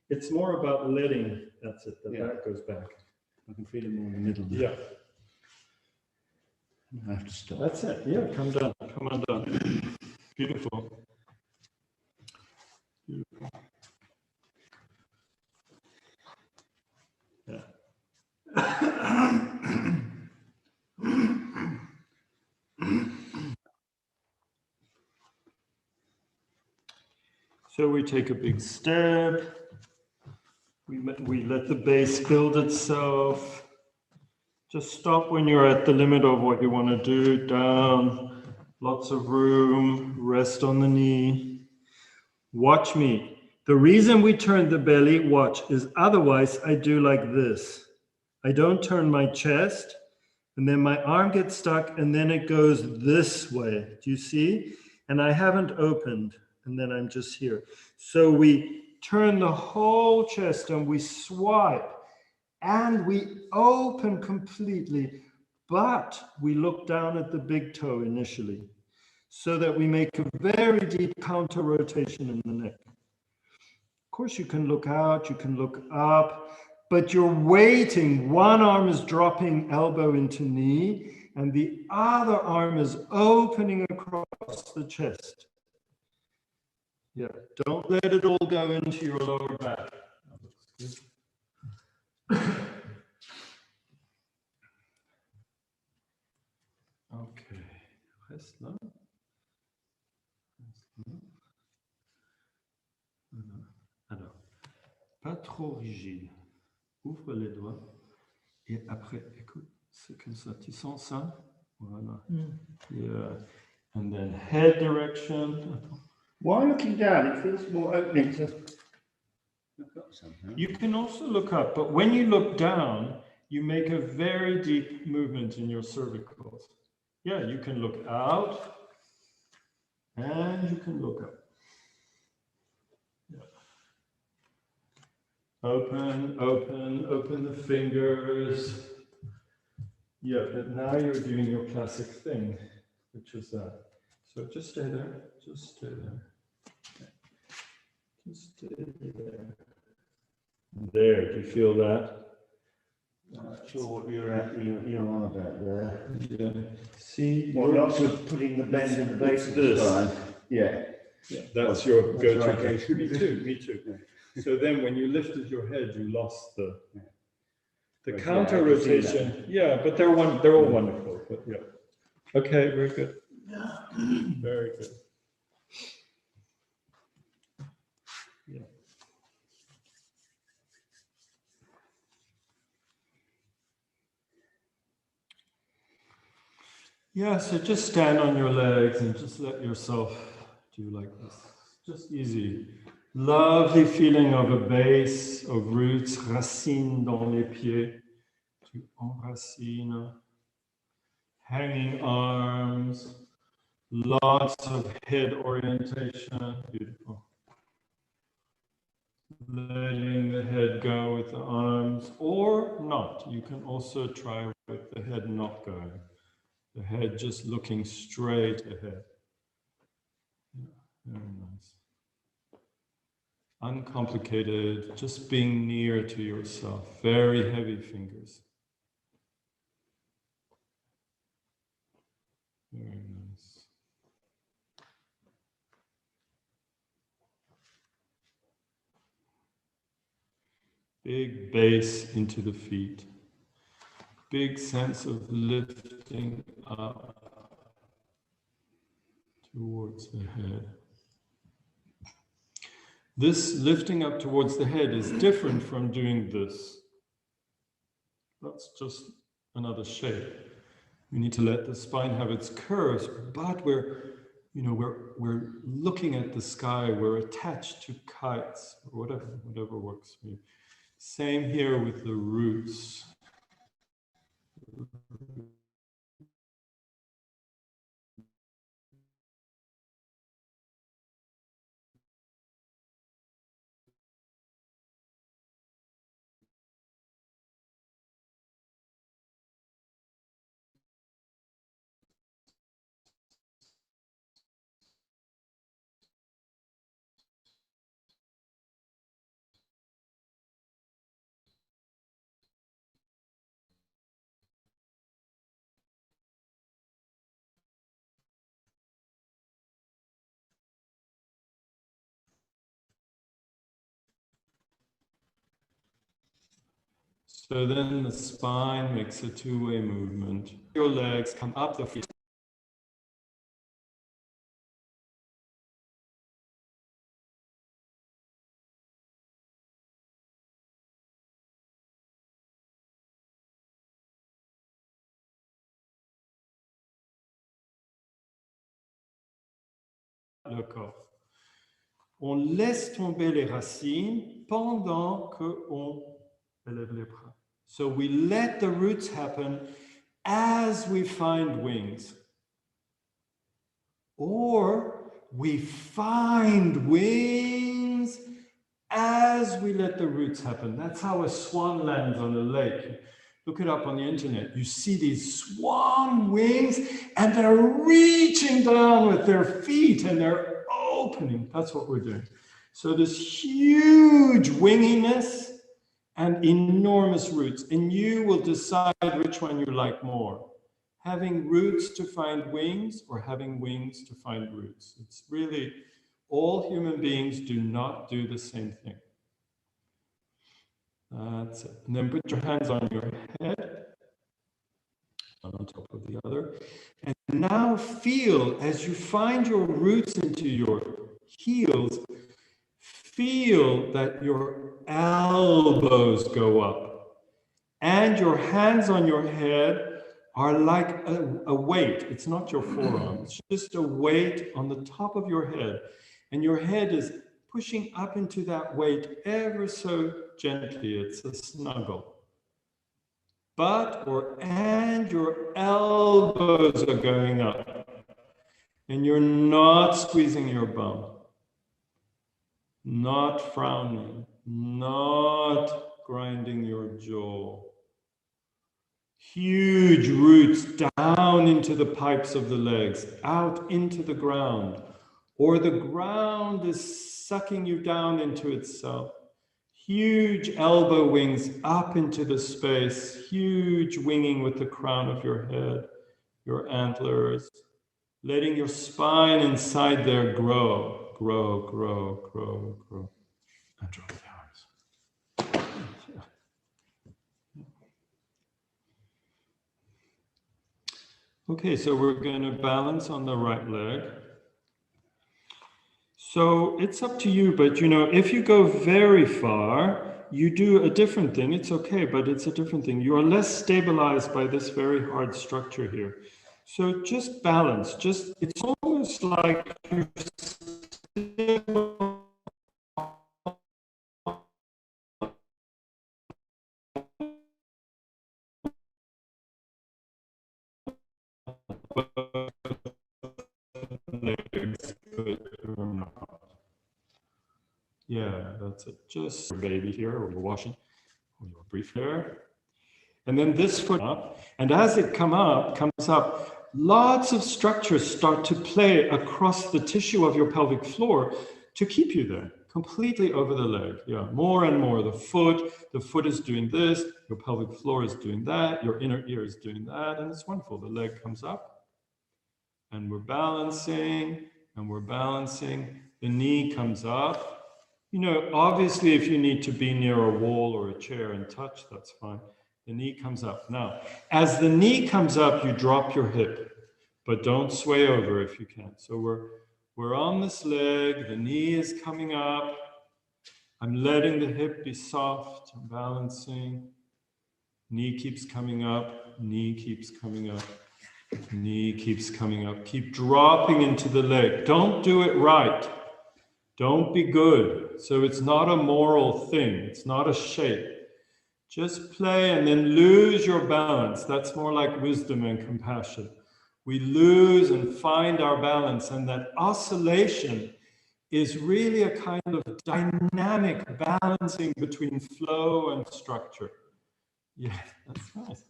It's more about letting, that's it, the back goes back. I can feel it more in the middle. Yeah. I have to stop. That's it, yeah, come down, come on down. Beautiful. Beautiful. Yeah. So we take a big step. We let the base build itself. Just stop when you're at the limit of what you want to do. Down, lots of room, rest on the knee. Watch me. The reason we turn the belly, watch, is otherwise I do like this. I don't turn my chest, and then my arm gets stuck, and then it goes this way. Do you see? And I haven't opened, and then I'm just here. So we turn the whole chest, and we swipe, and we open completely, but we look down at the big toe initially, so that we make a very deep counter rotation in the neck. Of course, you can look out, you can look up, but you're waiting. One arm is dropping elbow into knee, and the other arm is opening across the chest. Yeah, don't let it all go into your lower back. Okay, reste là. Alors, pas trop rigide. Ouvre les doigts. Et après, écoute, c'est comme ça. Tu sens ça? Voilà. Yeah. And then head direction. While looking down, it feels more opening to look up somehow. You can also look up, but when you look down, you make a very deep movement in your cervicals. Yeah, you can look out and you can look up. Yeah. Open, open, open the fingers. Yeah, but now you're doing your classic thing, which is that. So just stay there, just stay there. Just stay there. There, do you feel that? I'm not sure what you're on about there. Yeah. See, Well, lots of putting the bend in the base of the This. spine. Yeah. yeah, that's your That's go-to. right. Me too, me too. So then when you lifted your head, you lost the Right, counter yeah, I can see rotation. Yeah, but they're all wonderful. But yeah. Okay, very good. Very good. Yeah. Yeah, so just stand on your legs and just let yourself do like this. Just easy. Lovely feeling of a base, of roots, racines dans les pieds. Tu enracines. Hanging arms. Lots of head orientation. Beautiful. Letting the head go with the arms, or not. You can also try with the head not going. The head just looking straight ahead. Yeah, very nice. Uncomplicated, just being near to yourself. Very heavy fingers. Very nice. Big base into the feet. Big sense of lifting up towards the head. This lifting up towards the head is different from doing this. That's just another shape. We need to let the spine have its curves, but we're looking at the sky. We're attached to kites or whatever works for you. Same here with the roots. So then the spine makes a two-way movement. Your legs come up the feet. Le corps. On laisse tomber les racines pendant qu'on élève les bras. So we let the roots happen as we find wings. Or we find wings as we let the roots happen. That's how a swan lands on a lake. Look it up on the internet. You see these swan wings and they're reaching down with their feet and they're opening. That's what we're doing. So this huge winginess and enormous roots, and you will decide which one you like more. having roots to find wings or having wings to find roots. It's really, all human beings do not do the same thing. That's it. And then put your hands on your head, one on top of the other. And now feel, as you find your roots into your heels, feel that your elbows go up and your hands on your head are like a weight. It's not your forearm, it's just a weight on the top of your head. And your head is pushing up into that weight ever so gently. It's a snuggle. And your elbows are going up. And you're not squeezing your bum. Not frowning. Not grinding your jaw. Huge roots down into the pipes of the legs, out into the ground. Or the ground is sucking you down into itself. Huge elbow wings up into the space, huge winging with the crown of your head, your antlers, letting your spine inside there grow, grow, grow, grow, grow. And drop the arms. Okay, so we're going to balance on the right leg. So it's up to you, but you know, if you go very far, you do a different thing. It's okay, but it's a different thing. You are less stabilized by this very hard structure here. So just balance, it's almost like you're still legs, yeah, that's it. Just your baby here, or you're washing, or your brief hair. And then this foot up, and as it comes up, lots of structures start to play across the tissue of your pelvic floor to keep you there, completely over the leg. Yeah, more and more. The foot is doing this, your pelvic floor is doing that, your inner ear is doing that, and it's wonderful. The leg comes up, and we're balancing, and we're balancing. The knee comes up. You know, obviously, if you need to be near a wall or a chair and touch, that's fine. The knee comes up. Now, as the knee comes up, you drop your hip, but don't sway over if you can. So we're on this leg, the knee is coming up. I'm letting the hip be soft, I'm balancing. Knee keeps coming up, knee keeps coming up, knee keeps coming up. Keep dropping into the leg. Don't do it right. Don't be good. So it's not a moral thing. It's not a shape. Just play and then lose your balance. That's more like wisdom and compassion. We lose and find our balance, and that oscillation is really a kind of dynamic balancing between flow and structure. Yeah, that's nice.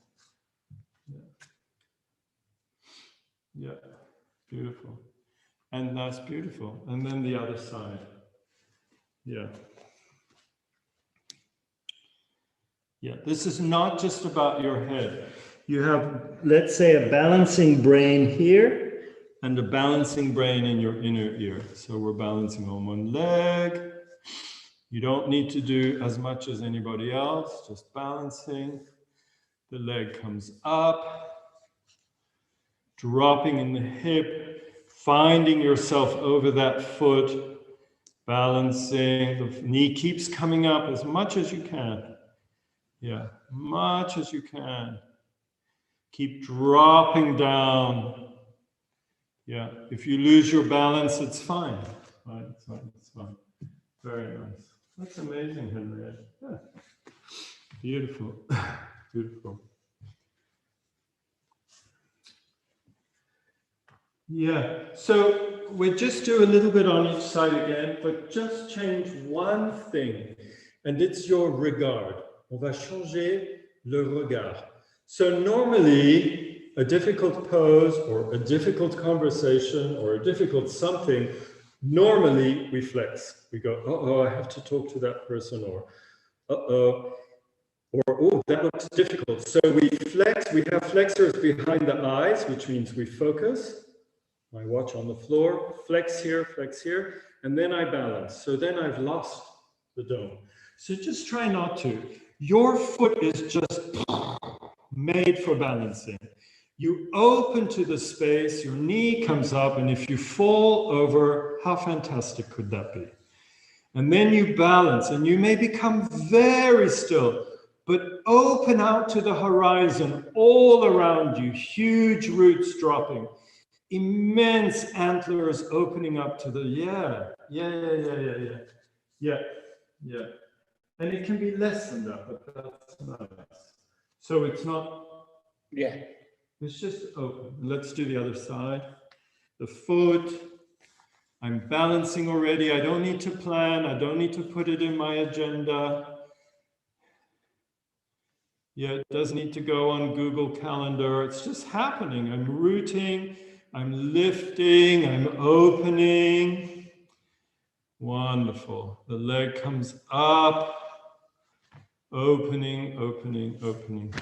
Yeah, beautiful. And that's beautiful. And then the other side. Yeah. Yeah, this is not just about your head. You have, let's say, a balancing brain here and a balancing brain in your inner ear. So we're balancing on one leg. You don't need to do as much as anybody else, just balancing. The leg comes up, dropping in the hip, finding yourself over that foot, balancing. The knee keeps coming up as much as you can. Yeah, much as you can. Keep dropping down. Yeah, if you lose your balance, it's fine. It's fine, it's fine. Very nice. That's amazing, Henriette. Yeah. Beautiful, beautiful. Yeah, so we'll just do a little bit on each side again, but just change one thing, and it's your regard. On va changer le regard. So normally, a difficult pose or a difficult conversation or a difficult something, normally we flex. We go, uh-oh, I have to talk to that person, or uh-oh. Or, oh, that looks difficult. So we flex, we have flexors behind the eyes, which means we focus. My watch on the floor, flex here, and then I balance. So then I've lost the dome. So just try not to. Your foot is just made for balancing. You open to the space, your knee comes up, and if you fall over, how fantastic could that be? And then you balance, and you may become very still, but open out to the horizon all around you, huge roots dropping, immense antlers opening up to the, yeah. And it can be less than that, but that's nice. So it's not, Yeah. it's just open. Let's do the other side. The foot, I'm balancing already. I don't need to plan. I don't need to put it in my agenda. Yeah, it doesn't need to go on Google Calendar. It's just happening. I'm rooting, I'm lifting, I'm opening. Wonderful. The leg comes up, opening, opening, opening.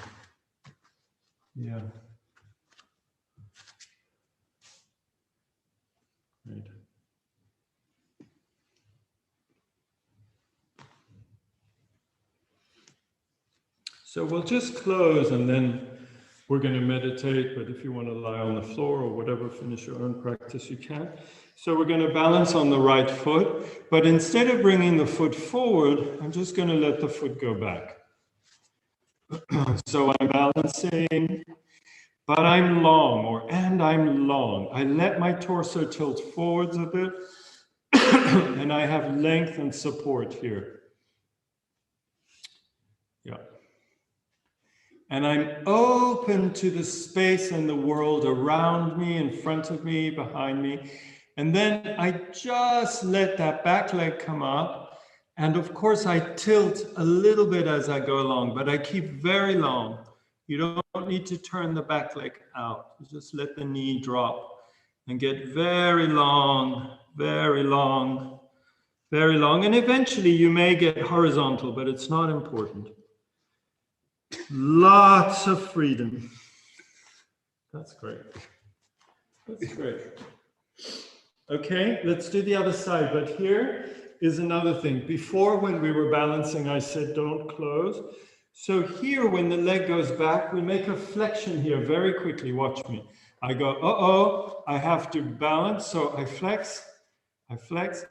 Yeah. Right. So we'll just close and then we're going to meditate, but if you want to lie on the floor or whatever, finish your own practice, you can. So we're going to balance on the right foot, but instead of bringing the foot forward, I'm just going to let the foot go back. So I'm balancing, but I'm long, and I'm long. I let my torso tilt forwards a bit, and I have length and support here. Yeah. And I'm open to the space and the world around me, in front of me, behind me. And then I just let that back leg come up. And of course, I tilt a little bit as I go along, but I keep very long. You don't need to turn the back leg out. You just let the knee drop and get very long, very long, very long. And eventually you may get horizontal, but it's not important. Lots of freedom. That's great. That's great. Okay, let's do the other side. But here is another thing. Before, when we were balancing, I said don't close. So here, when the leg goes back, we make a flexion here very quickly. Watch me. I go, uh-oh, I have to balance. So I flex,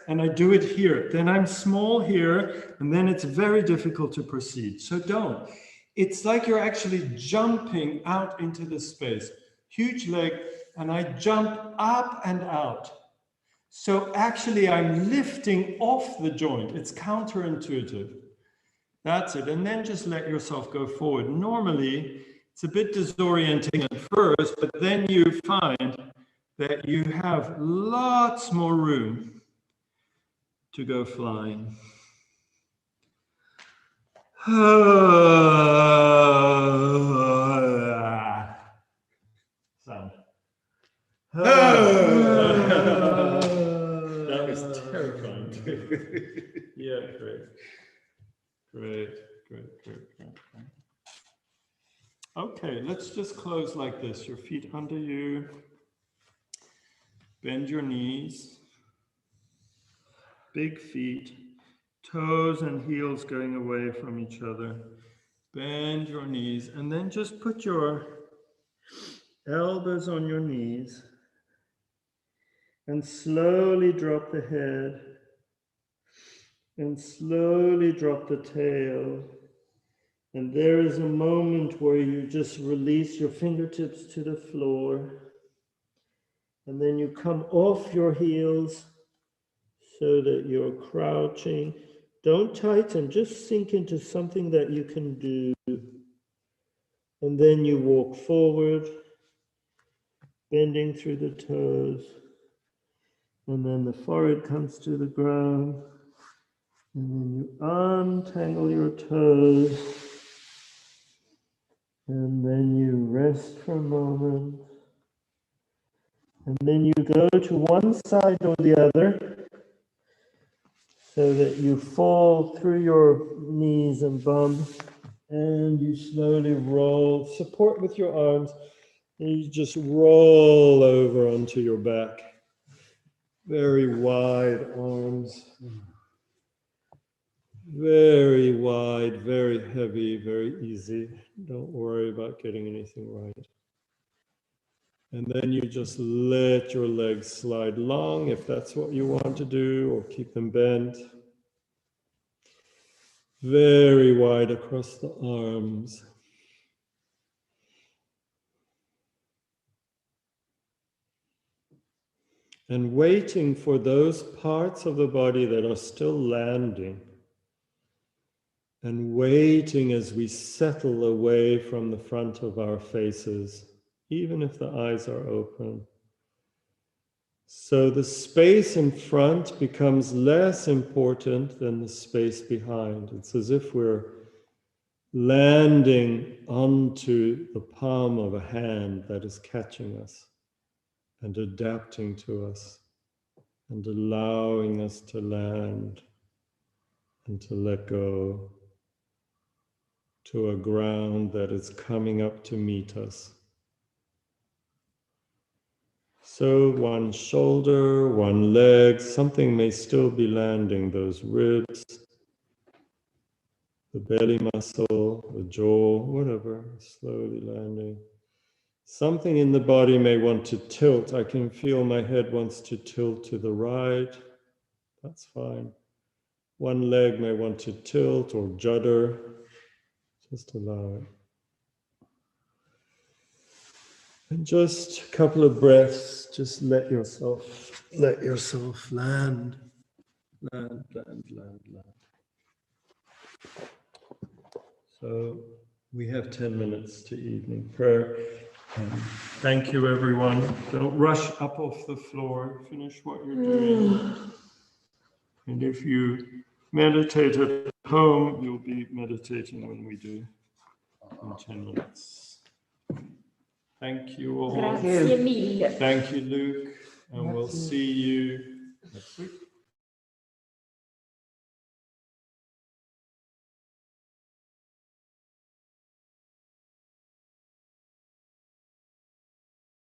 and I do it here. Then I'm small here, and then it's very difficult to proceed. So don't. It's like you're actually jumping out into the space. Huge leg, and I jump up and out. So actually I'm lifting off the joint. It's counterintuitive. That's it. And then just let yourself go forward. Normally, it's a bit disorienting at first, but then you find that you have lots more room to go flying. Sound. That was terrifying. Yeah, great. Okay, let's just close like this. Your feet under you. Bend your knees. Big feet. Toes and heels going away from each other. Bend your knees and then just put your elbows on your knees and slowly drop the head and slowly drop the tail. And there is a moment where you just release your fingertips to the floor. And then you come off your heels so that you're crouching. Don't tighten, just sink into something that you can do. And then you walk forward, bending through the toes. And then the forehead comes to the ground. And then you untangle your toes. And then you rest for a moment. And then you go to one side or the other so that you fall through your knees and bum And you slowly roll, support with your arms, and you just roll over onto your back. Very wide arms. Very wide, very heavy, very easy. Don't worry about getting anything right. And then you just let your legs slide long if that's what you want to do, or keep them bent. Very wide across the arms. And waiting for those parts of the body that are still landing. And waiting as we settle away from the front of our faces, even if the eyes are open. So the space in front becomes less important than the space behind. It's as if we're landing onto the palm of a hand that is catching us and adapting to us and allowing us to land and to let go to a ground that is coming up to meet us. So one shoulder, one leg, something may still be landing, those ribs, the belly muscle, the jaw, whatever, slowly landing. Something in the body may want to tilt. I can feel my head wants to tilt to the right. That's fine. One leg may want to tilt or judder. Just allow it. And just a couple of breaths, just let yourself land. Land. So we have 10 minutes to evening prayer. Thank you, everyone. Don't rush up off the floor. Finish what you're doing. And if you meditate at home, you'll be meditating when we do in 10 minutes. Thank you all. Grazie mille. Thank you, Luke. And we'll see you next week.